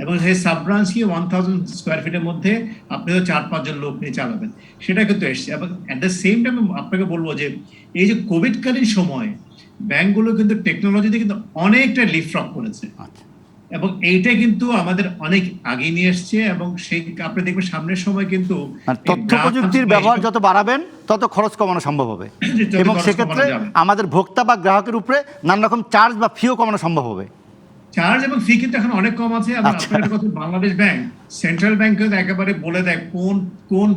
এবং সেই সাব ব্রাঞ্চ কি 1000 স্কোয়ার ফিটের মধ্যে আপনি তো 4-5 জন লোক নিয়ে চালাবেন, সেটা কিন্তু এসছে। এবং অ্যাট দ্য সেম টাইম আপনাকে বলবো যে এই যে কোভিডকালীন সময় ব্যাংকগুলো কিন্তু টেকনোলজিতে কিন্তু অনেকটা লিফ্ট করেছে, এবং এইটা কিন্তু আমাদের অনেক আগে নিয়ে এসছে। এবং সেই আপনি দেখবেন সামনের সময় কিন্তু তথ্য প্রযুক্তির ব্যবহার যত বাড়াবেন তত খরচ কমানো সম্ভব হবে, এবং সেক্ষেত্রে আমাদের ভোক্তা বা গ্রাহকের উপরে নানা রকম চার্জ বা ফিও কমানো সম্ভব হবে। চার্জ এবং ফি কিন্তু এখন অনেক কম আছে। এবং আপনার একটা কথা, বাংলাদেশ ব্যাংক সেন্ট্রাল ব্যাংকে একেবারে বলে দেয় কোন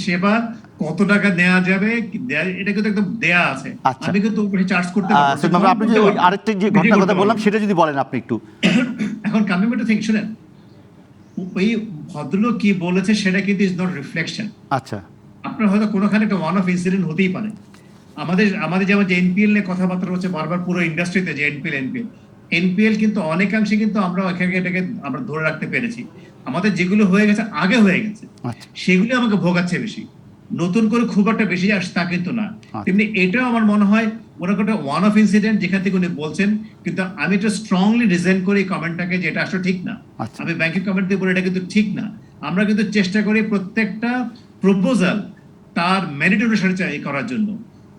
সেবা কত টাকা দেওয়া যাবে, এটা কিন্তু একদম দেয়া আছে। আমি কিন্তু চার্জ করতে পারবো। আপনি যে আরেকটা যে ঘটনার কথা বললাম সেটা যদি বলেন আপনি একটু। এখন কামিং টু থিং, শুনেন, ওই ভদ্রলোক কি বলেছে সেটা কিন্তু ইজ নট রিফ্লেকশন। আচ্ছা, আপনার হয়তো কোনোখানে একটা ওয়ান অফ ইনসিডেন্ট হতেই পারে। আমাদের যেমন যে এনপিএল নিয়ে কথাবার্তা হচ্ছে বারবার পুরো ইন্ডাস্ট্রিতে, যে এনপিএল কিন্তু অনেকাংশে কিন্তু আমরা এটাকে আমরা ধরে রাখতে পেরেছি। আমাদের যেগুলো হয়ে গেছে আগে হয়ে গেছে সেগুলো আমাকে ভোগাচ্ছে বেশি, নতুন করে খুব একটা বেশি আসছে তা কিন্তু না। তেমনি এটাও আমার মনে হয় মনে করি ওয়ান অফ ইনসিডেন্ট, যেখান থেকে উনি বলছেন। কিন্তু আমি এটা স্ট্রংলি রিজেন্ট করি কমেন্টটাকে, যে এটা আসলে ঠিক না। আমি ব্যাংকের কমেন্ট দিয়ে বলি এটা কিন্তু ঠিক না। আমরা কিন্তু চেষ্টা করি প্রত্যেকটা প্রপোজাল তার মেরিট অনুসারে করার জন্য।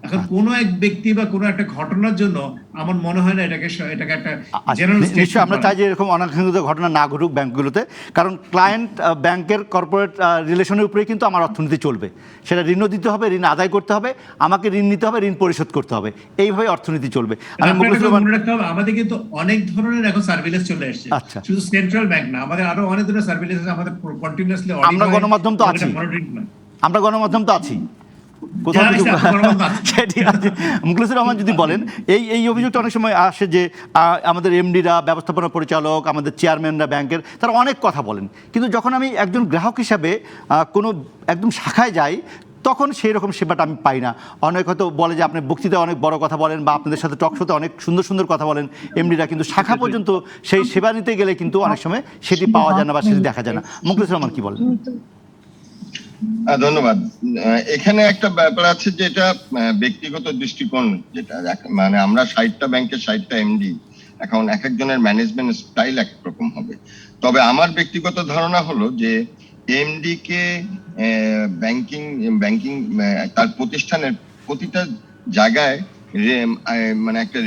এখন কোনো এক ব্যক্তি বা কোনো একটা ঘটনার জন্য আমার মনে হয় না এটাকে একটা জেনারেল নিশ্চয়ই আমরা চাই যে এরকম অনাকাঙ্ক্ষিত ঘটনা না ঘটুক ব্যাংকগুলোতে, কারণ ক্লায়েন্ট ব্যাংকের কর্পোরেট রিলেশনের উপরেই কিন্তু আমার অর্থনীতি চলবে। সেটা ঋণও দিতে হবে, ঋণ আদায় করতে হবে, আমাকে ঋণ নিতে হবে, ঋণ পরিশোধ করতে হবে, এইভাবে অর্থনীতি চলবে। আমাদের কিন্তু অনেক ধরনের এখন সার্ভিলেন্স চলে আসছে, শুধু সেন্ট্রাল ব্যাংক না, আমাদের আরো অনেক ধরনের সার্ভিলেন্স আছে। আমাদের কন্টিনিউয়াসলি আমরা গণমাধ্যম তো আছি, মুখলেসুর রহমান যদি বলেন, এই অভিযোগটা অনেক সময় আসে যে আমাদের এমডিরা, ব্যবস্থাপনা পরিচালক, আমাদের চেয়ারম্যানরা ব্যাংকের, তারা অনেক কথা বলেন, কিন্তু যখন আমি একজন গ্রাহক হিসাবে কোনো একদম শাখায় যাই তখন সেই রকম সেবাটা আমি পাই না। অনেক হয়তো বলে যে আপনি বক্তৃতায় অনেক বড় কথা বলেন বা আপনাদের সাথে টক শোতে অনেক সুন্দর সুন্দর কথা বলেন এমডিরা, কিন্তু শাখা পর্যন্ত সেই সেবা নিতে গেলে কিন্তু অনেক সময় সেটি পাওয়া যায় না বা সেটি দেখা যায় না। মুখলেসুর রহমান কি বলেন? ধন্যবাদ। এখানে একটা ব্যাপার আছে যে এটা ব্যক্তিগত দৃষ্টিকোণ, যেটা মানে আমরা 60টা ব্যাংকের 60টা এমডি, এখন এক একজনের ম্যানেজমেন্ট স্টাইল এক রকম হবে। তবে আমার ব্যক্তিগত ধারণা হলো যে এমডি কে ব্যাংকিং তার প্রতিষ্ঠানের প্রতিটা জায়গায় মানে একটা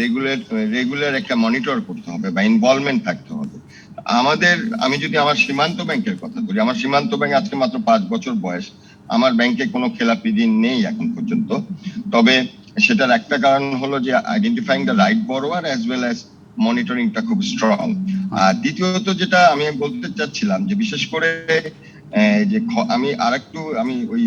রেগুলার একটা মনিটর করতে হবে বা ইনভলভমেন্ট থাকতে হবে। আমি যদি আমার সীমান্ত ব্যাংকের কথা বলি, আমার সীমান্ত ব্যাংক আজকে মাত্র 5 বছর বয়স, আমার ব্যাংকে কোনো খেলাপি ঋণ নেই এখন পর্যন্ত। তবে সেটার একটা কারণ হলো যে identifying the right borrower as well as মনিটরিংটা খুব স্ট্রং। আর দ্বিতীয়ত যেটা আমি বলতে চাচ্ছিলাম যে বিশেষ করে যে আমি ওই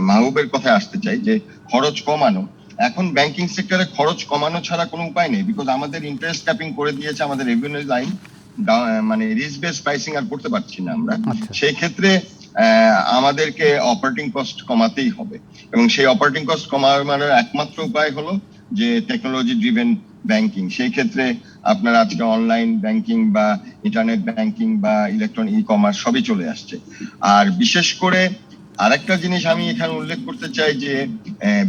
মাহবুবের কথায় আসতে চাই যে খরচ কমানো। এখন ব্যাংকিং সেক্টরে খরচ কমানো ছাড়া কোনো উপায় নেই, বিকজ আমাদের ইন্টারেস্ট ক্যাপিং করে দিয়েছে আমাদের রেভিনিউ লাইন, মানে রিস্ক বেস প্রাইসিং আর করতে পারছি না আমরা। সেই ক্ষেত্রে আমাদেরকে অপারেটিং কস্ট কমাতেই হবে, এবং সেই অপারেটিং কস্ট কমানোর একমাত্র উপায় হলো যে টেকনোলজি ড্রিভেন ব্যাংকিং। সেই ক্ষেত্রে আপনার আজকে অনলাইন ব্যাংকিং বা ইন্টারনেট ব্যাংকিং বা ইলেকট্রনিক ই কমার্স সবই চলে আসছে। আর বিশেষ করে আরেকটা জিনিস আমি এখানে উল্লেখ করতে চাই যে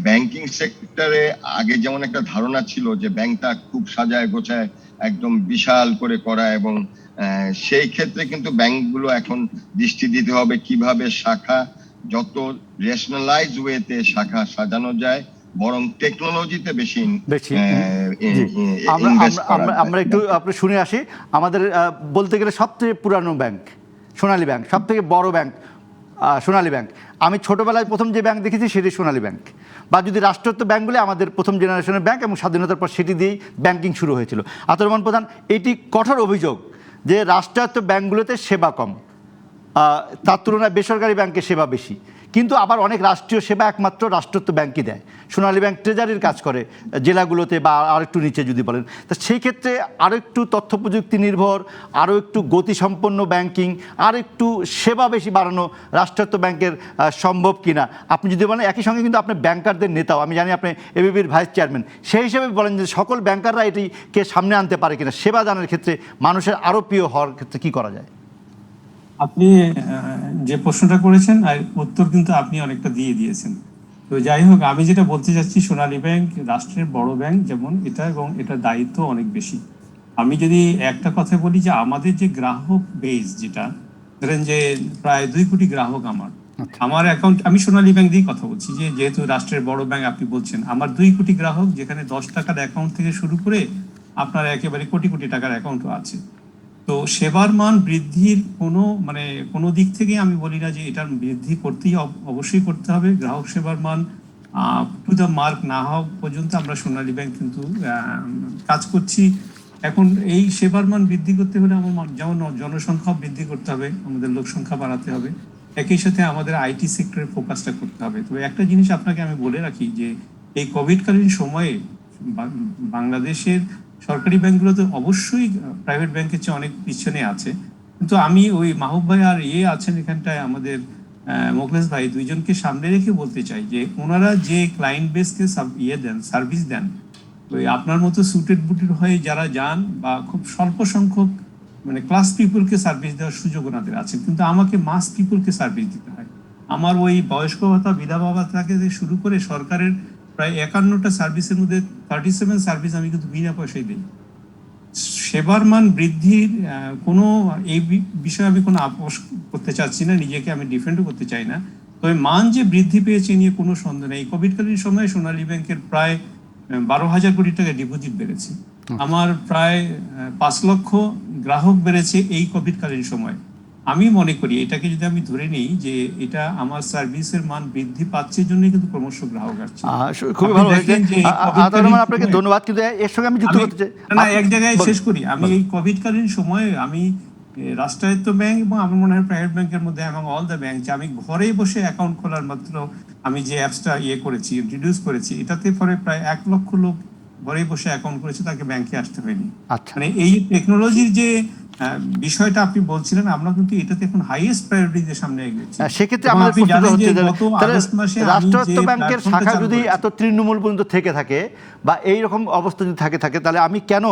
ব্যাংকিং সেক্টরে আগে যেমন একটা ধারণা ছিল যে ব্যাংকটা খুব সাজায় গোছায় একদম বিশাল করে করা, এবং সেই ক্ষেত্রে কিন্তু ব্যাংকগুলো এখন দৃষ্টি দিতে হবে কিভাবে শাখা যত রেশনালাইজ ওয়েতে শাখা সাজানো যায়, বরং টেকনোলজিতে বেশি আমরা একটু আপনি শুনে আসি। আমাদের বলতে গেলে সবথেকে পুরানো ব্যাংক সোনালী ব্যাংক, সব থেকে বড় ব্যাংক সোনালী ব্যাংক। আমি ছোটবেলায় প্রথম যে ব্যাংক দেখেছি সেটি সোনালী ব্যাংক, বা যদি রাষ্ট্রায়ত্ত ব্যাংক বলে আমাদের প্রথম জেনারেশনের ব্যাংক, এবং স্বাধীনতার পর সেটি দিয়েই ব্যাংকিং শুরু হয়েছিল। আতাউর রহমান প্রধান, এটি কঠোর অভিযোগ যে রাষ্ট্রায়ত্ত ব্যাংকগুলোতে সেবা কম, তার তুলনায় বেসরকারি ব্যাংকের সেবা বেশি, কিন্তু আবার অনেক রাষ্ট্রীয় সেবা একমাত্র রাষ্ট্রত্ব ব্যাংকই দেয়। সোনালী ব্যাংক ট্রেজারির কাজ করে জেলাগুলোতে বা আরেকটু নিচে যদি বলেন, তা সেই ক্ষেত্রে আরও একটু তথ্য প্রযুক্তি নির্ভর, আরও একটু গতিসম্পন্ন ব্যাংকিং, আর একটু সেবা বেশি বাড়ানো রাষ্ট্রায়ত্ত ব্যাংকের সম্ভব কিনা আপনি যদি বলেন। একই সঙ্গে কিন্তু আপনি ব্যাংকারদের নেতাও, আমি জানি আপনি এবিবির ভাইস চেয়ারম্যান, সেই হিসেবে বলেন যে সকল ব্যাংকাররা এটিকে সামনে আনতে পারে কিনা, সেবা দানের ক্ষেত্রে মানুষের আরও প্রিয় হওয়ার ক্ষেত্রে কী করা যায়? আপনি যে প্রশ্নটা করেছেন আর উত্তর কিন্তু আপনি অনেকটা দিয়ে দিয়েছেন। তো যাই হোক, আমি যেটা বলতে চাচ্ছি, সোনালী ব্যাংক রাষ্ট্রের বড় ব্যাংক যেমন এটা, এবং এটার দায়িত্ব অনেক বেশি। আমি যদি একটা কথা বলি যে আমাদের যে গ্রাহক বেস, যেটা ধরেন যে প্রায় 2 কোটি গ্রাহক আমার অ্যাকাউন্ট, আমি সোনালী ব্যাংক দিয়ে কথা বলছি, যে যেহেতু রাষ্ট্রের বড় ব্যাংক আপনি বলছেন, আমার 2 কোটি গ্রাহক, যেখানে 10 টাকার অ্যাকাউন্ট থেকে শুরু করে আপনার একেবারে কোটি কোটি টাকার অ্যাকাউন্টও আছে। তো সেবার মান বৃদ্ধির কোনো দিক থেকে আমি বলি না যে এটার বৃদ্ধি করতেই অবশ্যই করতে হবে। গ্রাহক সেবার মান টু দ্য মার্ক না হওয়া পর্যন্ত আমরা সোনালী ব্যাংক কিন্তু কাজ করছি। এখন এই সেবার মান বৃদ্ধি করতে হলে আমার যেমন জনসংখ্যা বৃদ্ধি করতে হবে, আমাদের লোক সংখ্যা বাড়াতে হবে, একই সাথে আমাদের আইটি সেক্টরে ফোকাসটা করতে হবে। তবে একটা জিনিস আপনাকে আমি বলে রাখি যে এই কোভিডকালীন সময়ে বাংলাদেশের সরকারি ব্যাংকগুলো তো অবশ্যই প্রাইভেট ব্যাংকের চেয়ে অনেক পিছনে আছে, কিন্তু আমি ওই মাহবুব ভাই আর আছেন এখানটায় আমাদের মোখলেস ভাই, দুইজনকে সামনে রেখে বলতে চাই যে ওনারা যে ক্লায়েন্ট বেসকে সার্ভিস দেন, ওই আপনার মতো সুটেড বুটেড হয়ে যারা যান বা খুব স্বল্প সংখ্যক ক্লাস পিপলকে সার্ভিস দেওয়ার সুযোগ ওনাদের আছে, কিন্তু আমাকে মাস পিপলকে সার্ভিস দিতে হয়। আমার ওই বয়স্ক ভাতা, বিধবা ভাতা থেকে শুরু করে সরকারের প্রায় 51টা সার্ভিসের মধ্যে 37 সার্ভিস আমি কিন্তু বিনা পয়সায় দিই। সেবার মান বৃদ্ধির কোনো এই বিষয়ে আমি কোনো আপোষ করতে চাচ্ছি না, নিজেকে আমি ডিফেন্ডও করতে চাই না। তবে মান যে বৃদ্ধি পেয়েছে নিয়ে কোনো সন্দেহ নেই। কোভিডকালীন সময়ে সোনালী ব্যাংকের প্রায় 12,000 কোটি টাকা ডিপোজিট বেড়েছে, আমার প্রায় 5 লক্ষ গ্রাহক বেড়েছে এই কোভিডকালীন সময়। আমি মনে করি এটাকে যদি আমি ধরে নিই যে এটা আমার সার্ভিসের মান বৃদ্ধি পাচ্ছে জন্যই কিন্তু ক্রমশ গ্রাহক আসছে। খুবই ভালো হয়েছে, আপনাকে ধন্যবাদ। কিন্তু এর সঙ্গে আমি যুক্ত করতে চাই না, এক জায়গায় শেষ করি। আমি এই কোভিডকালীন সময়ে আমি রাষ্ট্রায়ত্ত ব্যাংক এবং আমার মনে হয় প্রাইভেট ব্যাংকের মধ্যে এবং অল দ্য ব্যাংক, যে আমি ঘরে বসে অ্যাকাউন্ট খোলার মাত্র আমি যে অ্যাপসটা করেছি, ইন্ট্রোডিউস করেছি, এটাতে পরে প্রায় 1 লক্ষ লোক ঘরে বসে অ্যাকাউন্ট করেছে, তাকে ব্যাংকে আসতে হয়নি। মানে এই টেকনোলজির যে বিষয়টা আপনি বলছিলেন, আমরা কিন্তু এটাতে এখন হাইয়েস্ট প্রায়োরিটির সামনে এগিয়েছি। সেক্ষেত্রে আমাদের রাষ্ট্রায়ত্ত ব্যাংকের শাখা যদি এত তৃণমূল পর্যন্ত থেকে থাকে বা এইরকম অবস্থা যদি থাকে, তাহলে আমি কেন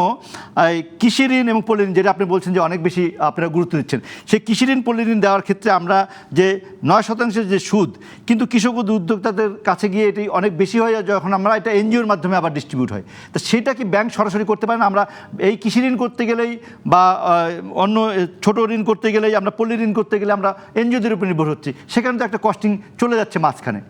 কৃষি ঋণ এবং পল্লী ঋণ, যেটা আপনি বলছেন যে অনেক বেশি আপনারা গুরুত্ব দিচ্ছেন, সেই কৃষি ঋণ পল্লী ঋণ দেওয়ার ক্ষেত্রে আমরা যে 9% যে সুদ, কিন্তু কৃষক উদ্যোক্তাদের কাছে গিয়ে এটি অনেক বেশি হয়ে যায় যখন আমরা এটা এনজিওর মাধ্যমে আবার ডিস্ট্রিবিউট হয়। তো সেটা কি ব্যাংক সরাসরি করতে পারে না? আমরা এই কৃষি ঋণ করতে গেলেই বা অন্য ছোট ঋণ করতে গেলেই, আমরা পল্লী ঋণ করতে গেলে আমরা এনজিওদের উপর নির্ভর হচ্ছি, সেখানে তো একটা কস্টিং চলে যাচ্ছে মাঝখানে।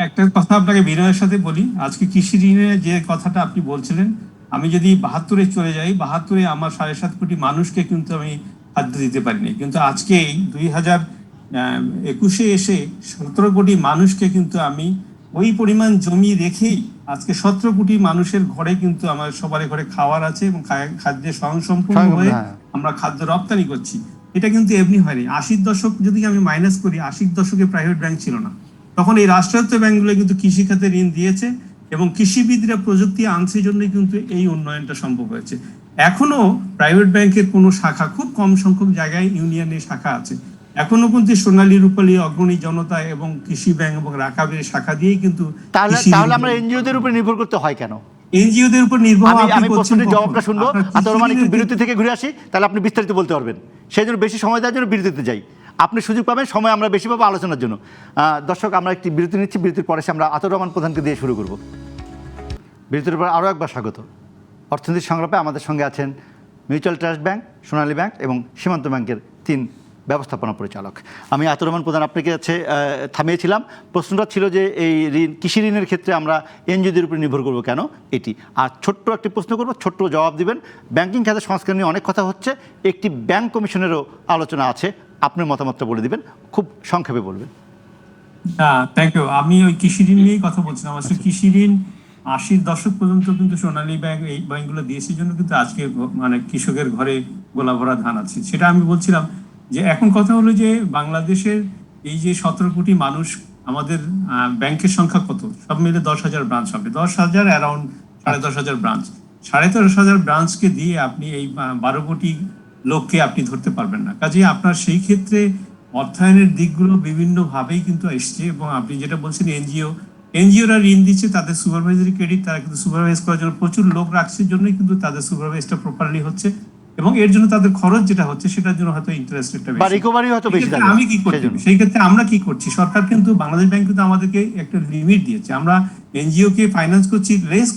একটা কথা আপনাকে বিনয়ের সাথে বলি, আজকে কৃষি ঋণের যে কথাটা আপনি বলছিলেন, আমি যদি 72-এ চলে যাই, 72-এ আমার 7.5 কোটি মানুষকে কিন্তু আমি খাদ্য দিতে পারিনি, কিন্তু আজকে 2021-এ এসে 17 কোটি মানুষকে কিন্তু আমি ওই পরিমাণ জমি রেখেই আজকে 17 কোটি মানুষের ঘরে কিন্তু আমার সবার ঘরে খাওয়ার আছে এবং খাদ্যের স্বয়ংসম্পূর্ণ হয়ে আমরা খাদ্য রপ্তানি করছি। এটা কিন্তু এমনি হয়নি। 80-র দশক যদি আমি মাইনাস করি, 80-র দশকে প্রাইভেট ব্যাংক ছিল না, তখন এই রাষ্ট্রায়ত্ত ব্যাংকগুলো কিন্তু কৃষি খাতে ঋণ দিয়েছে এবং কৃষিবিদরা প্রযুক্তি আনছে জন্যই কিন্তু এই উন্নয়নটা সম্ভব হয়েছে। এখনো প্রাইভেট ব্যাংকের কোনো শাখা, খুব কম সংখ্যক জায়গায় ইউনিয়নের শাখা আছে, এখনো কিন্তু সোনালী, রূপালী, অগ্রণী, জনতা এবং কৃষি ব্যাংক এবং রাকাবের শাখা দিয়েই কিন্তু। তাহলে আমরা এনজিওদের উপর নির্ভর করতে হয় কেন? এনজিওদের উপর নির্ভর, আমি প্রশ্নের জবাবটা শুনবো। আতর একটু বিরতি থেকে ঘুরে আসি, তাহলে আপনি বিস্তারিত বলতে পারবেন। সেই জন্য বেশি সময় দেওয়ার জন্য বিরতিতে যাই, আপনি সুযোগ পাবেন, সময় আমরা বেশি পাবো আলোচনার জন্য। দর্শক, আমরা একটি বিরতি নিচ্ছি, বিরতির পরে আমরা আতর রহমান প্রধানকে দিয়ে শুরু করব। বিরতির পর আরও একবার স্বাগত। অর্থনীতির সংলাপে আমাদের সঙ্গে আছেন মিউচুয়াল ট্রাস্ট ব্যাংক, সোনালী ব্যাংক এবং সীমান্ত ব্যাংকের 3 ব্যবস্থাপনা পরিচালক। আমি আতর রহমান প্রধান আপনাকে থামিয়েছিলাম। প্রশ্নটা ছিল যে এই কৃষি ঋণের ক্ষেত্রে আমরা এনজিওদের উপর নির্ভর করবো কেন, এটি। আর ছোট্ট একটি প্রশ্ন করবো, ছোট্ট জবাব দিবেন। ব্যাংকিং খাতের সংস্কার নিয়ে অনেক কথা হচ্ছে, একটি ব্যাংক কমিশনেরও আলোচনা আছে, আপনার মতামতটা বলে দিবেন, খুব সংক্ষেপে বলবেন। Thank you. আমি ওই কৃষি ঋণ নিয়েই কথা বলছিলাম। আসলে কৃষি ঋণ 80-র দশক পর্যন্ত কিন্তু সোনালী ব্যাংক, এই ব্যাংকগুলো দিয়েছে জন্য কিন্তু আজকে কৃষকের ঘরে গোলা ভরা ধান আছে। সেটা আমি বলছিলাম যে এখন কথা হলো যে বাংলাদেশের এই যে 17 কোটি মানুষ আমাদের ব্যাংকের সংখ্যা কত, সব মিলে 10,000 ব্রাঞ্চ হবে, 10,000 অ্যারাউন্ড 10,500 ব্রাঞ্চ, 13,500 ব্রাঞ্চকে দিয়ে আপনি এই 12 কোটি লোককে আপনি ধরতে পারবেন না। কাজেই আপনার সেই ক্ষেত্রে অর্থায়নের দিকগুলো বিভিন্নভাবেই কিন্তু এসছে। এবং আপনি যেটা বলছেন এনজিওরা ঋণ দিচ্ছে, তাদের সুপারভাইজারি ক্রেডিট, তারা কিন্তু সুপারভাইজ করার জন্য প্রচুর লোক রাখছে, জন্যই কিন্তু তাদের সুপারভাইজটা প্রপারলি হচ্ছে, এবং এর জন্য তাদের খরচ যেটা হচ্ছে সেটার জন্য হয়তো ইন্টারেস্ট রেটটা বা বেশি। রিকভারি হয়তো বেশি সেক্ষেত্রে থাকবে আমি কি করছি, সেজন্য। সেই ক্ষেত্রে আমরা কি করছি, সরকার কিন্তু বাংলাদেশ ব্যাংক কিন্তু আমাদেরকে একটা লিমিট দিয়েছে। আমরা এনজিও কে ফাইন্যান্স করছি লেস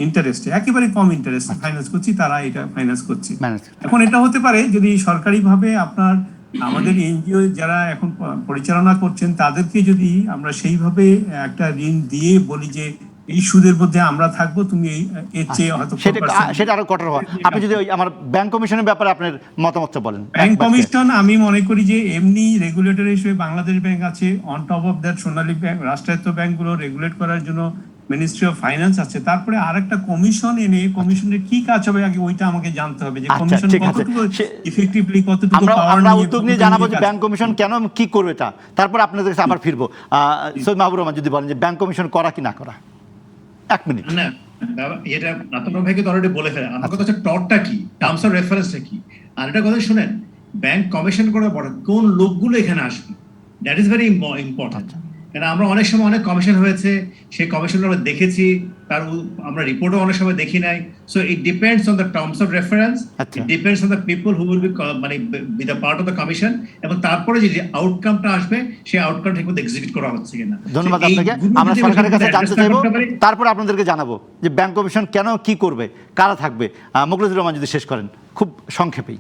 ইন্টারেস্টে, একেবারে কম ইন্টারেস্টে ফাইন্যান্স করছি, তারা এটা ফাইন্যান্স করছে। ম্যানেজ এখন এটা হতে পারে যদি সরকারিভাবে আপনার আমাদের এনজিও যারা এখন পরিচালনা করছেন তাদেরকে যদি আমরা সেইভাবে একটা ঋণ দিয়ে বলি যে এই সুদের মধ্যে আমরা থাকবো, তুমি এর চেয়ে হয়তো সেটা আরো কঠোর হয়। আপনি যদি ওই আমার ব্যাংক কমিশনের ব্যাপারে আপনার মতামতটা বলেন। ব্যাংক কমিশন আমি মনে করি যে এমনি রেগুলেটর হিসেবে বাংলাদেশ ব্যাংক আছে, on top of that Sonali bank, রাষ্ট্রায়ত্ত ব্যাংকগুলো রেগুলেট করার জন্য মিনিস্ট্রি অফ ফাইন্যান্স আছে। তারপরে আরেকটা কমিশন এনে কমিশনের কি কাজ হবে আগে ওইটা আমাকে জানতে হবে, যে কমিশন ঠিক আছে। কতটুকু ইফেক্টিভলি কতটুকু পাওয়ার আমরা নিয়ে উদ্যোগ নিয়ে জানাবো যে ব্যাংক কমিশন কেন কি করবে এটা, তারপর আপনাদের কাছে আবার ফিরবো। সৈয়দ মাহবুব রহমান যদি বলেন যে ব্যাংক কমিশন করা কি না করা, 1 মিনিট। না এটা রাতন ভাইকে তো অলরেডি বলে ফেলে। আমার কথা হচ্ছে টর্চটা কি, টার্মস অফ রেফারেন্সটা কি। আর একটা কথা শুনেন, ব্যাংক কমিশন করার পরে কোন লোকগুলো এখানে আসবে, দ্যাট ইজ ভেরি ইম্পর্টেন্ট। কারণ আমরা অনেক সময় অনেক কমিশন হয়েছে, সেই কমিশন আমরা দেখেছি, তার আমরা রিপোর্টও অনেক সময় দেখি নাই। So it depends on the terms of reference, it depends on the people who will be মানে be the part of the commission, এবং তারপরে যে আউটকামটা আসবে সেই আউটকাম ঠিকমতো এক্সিকিউট করা হচ্ছে কিনা। ধন্যবাদ আপনাকে। আমরা সরকারের কাছে জানতে চাইবো, তারপর আপনাদেরকে জানাবো যে ব্যাংক কমিশন কেন কি করবে, কারা থাকবে। মুখলেসুর রহমান যদি শেষ করেন খুব সংক্ষেপেই।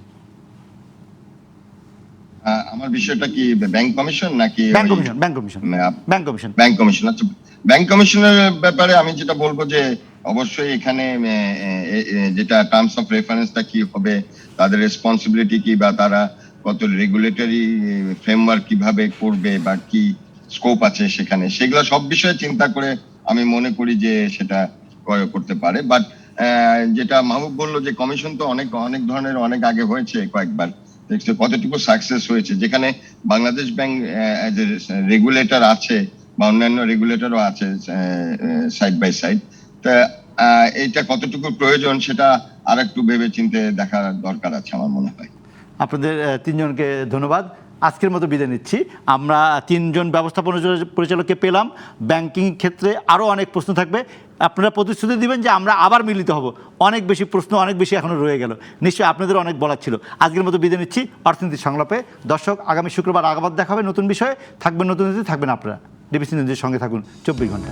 আমার বিষয়টা কি ব্যাংক কমিশন নাকি bank commission? Bank commission, bank commission, bank commission. আচ্ছা, ব্যাংক কমিশনের ব্যাপারে আমি যেটা বলবো যে অবশ্যই এখানে যেটা টার্মস অফ রেফারেন্সটা কি হবে, তাদের রেসপন্সিবিলিটি কি, বা তারা কত রেগুলেটরি ফ্রেমওয়ার্ক কিভাবে করবে, বা কি স্কোপ আছে সেখানে, সেগুলো সব বিষয়ে চিন্তা করে আমি মনে করি যে সেটা করতে পারে। বাট যেটা মাহবুব বললো যে কমিশন তো অনেক অনেক ধরনের অনেক আগে হয়েছে, কয়েকবার দেখছে কতটুকু সাকসেস হয়েছে, যেখানে বাংলাদেশ ব্যাংক রেগুলেটর আছে বা অন্যান্য রেগুলেটরও আছে সাইড বাই সাইড। তা এইটা কতটুকু প্রয়োজন সেটা আর একটু ভেবে চিন্তে দেখার দরকার আছে আমার মনে হয়। আপনাদের তিনজনকে ধন্যবাদ। আজকের মতো বিদায় নিচ্ছি। আমরা তিনজন ব্যবস্থাপনা পরিচালককে পেলাম। ব্যাংকিং ক্ষেত্রে আরও অনেক প্রশ্ন থাকবে, আপনারা প্রতিশ্রুতি দিবেন যে আমরা আবার মিলিত হব। অনেক বেশি প্রশ্ন, অনেক বেশি এখনও রয়ে গেল, নিশ্চয়ই আপনাদের অনেক বলার ছিল। আজকের মতো বিদায় নিচ্ছি অর্থনীতি সংলাপে। দর্শক, আগামী শুক্রবার আবার দেখা হবে নতুন বিষয়ে। থাকবেন নতুন অতিথি, থাকবেন আপনারা। ডিবিসি নিউজের সঙ্গে থাকুন 24 ঘন্টা।